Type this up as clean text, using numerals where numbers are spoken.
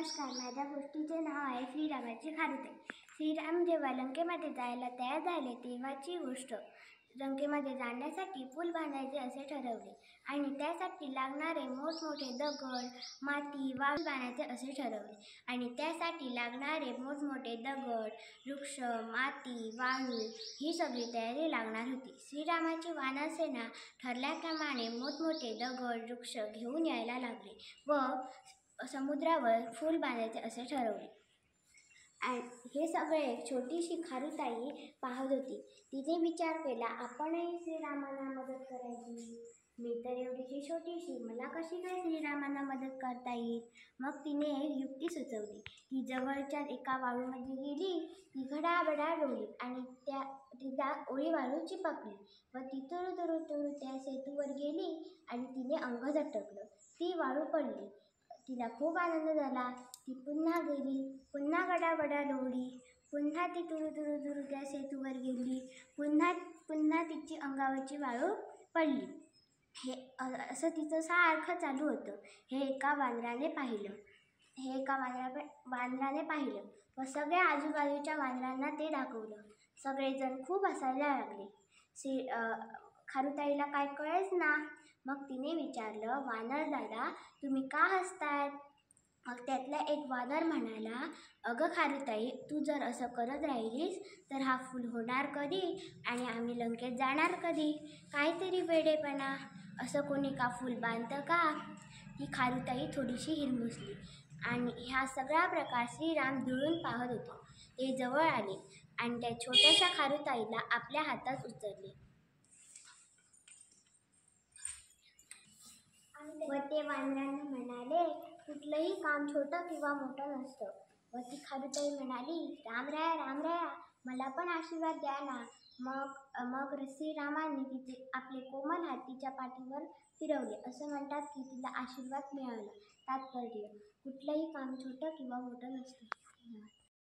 नमस्कार. माझ्या गोष्टीचे नाव आहे श्रीरामाची खारुताई. श्रीराम जेव्हा लंकेमध्ये जायला तयार झाले तेव्हाची गोष्ट. लंकेमध्ये जाण्यासाठी पूल बांधायचे असे ठरवले आणि त्यासाठी लागणारे मोठमोठे दगड, माती, वाळू बांधायचे असे ठरवले आणि त्यासाठी लागणारे मोठमोठे दगड, वृक्ष, माती, वाळू ही सगळी तयारी लागणार होती. श्रीरामाची वानरसेना ठरल्याप्रमाणे मोठमोठे दगड, वृक्ष घेऊन यायला लागले व समुद्रावर पूल बांधायचे असे ठरवले. आणि हे सगळे एक छोटीशी खारुताई पाहत होती. तिने विचार केला, आपणही श्रीरामांना मदत करायची. मी तर एवढीशी छोटीशी, मला कशी काय श्रीरामांना मदत करता येईल? मग तिने एक युक्ती सुचवली. ती जवळच्या एका वाळूमध्ये गेली, ती घडाबडा डोली आणि तिला ओळी वाळू चिपकली व ती तुरु तुरु तुरु त्या सेतूवर गेली आणि तिने अंग झटकलं. ती वाळू पडली. तिला खूप आनंद झाला. ती पुन्हा गेली, पुन्हा गडाबडा लोळली, पुन्हा ती तुरु तुरु तुरु त्या सेतूवर गेली, पुन्हा तिची अंगावरची वाळू पडली. हे असं तिचं सारखं चालू होतं. हे एका वानराने पाहिलं व सगळ्या आजूबाजूच्या वानरांना ते दाखवलं. सगळेजण खूप हसायला लागले. खारुताईला काय कळेच ना. मग तिने विचारलं, वानर दादा, तुम्ही का हसतायत? मग त्यातला एक वानर म्हणाला, अगं खारुताई, तू जर असं करत राहिलीस तर हा फूल होणार कधी आणि आम्ही लंकेत जाणार कधी? काहीतरी वेडेपणा. असं कोणी का फूल बांधतं का? ही खारुताई थोडीशी हिरमुसली आणि ह्या सगळा प्रकार श्रीराम दुरून पाहत होते. ते जवळ आले आणि त्या छोट्याशा खारुताईला आपल्या हातात उचलले व ते वानरांना म्हणाले, कुठलंही काम छोटं किंवा मोठं नसतं. व ती खारुताई म्हणाली, राम राया, मला पण आशीर्वाद द्या ना. मग श्रीरामांनी तिचे आपले कोमल हात तिच्या पाठीवर फिरवले. असं म्हणतात की तिला आशीर्वाद मिळाला. तात्पर्य, कुठलंही काम छोटं किंवा मोठं नसतं.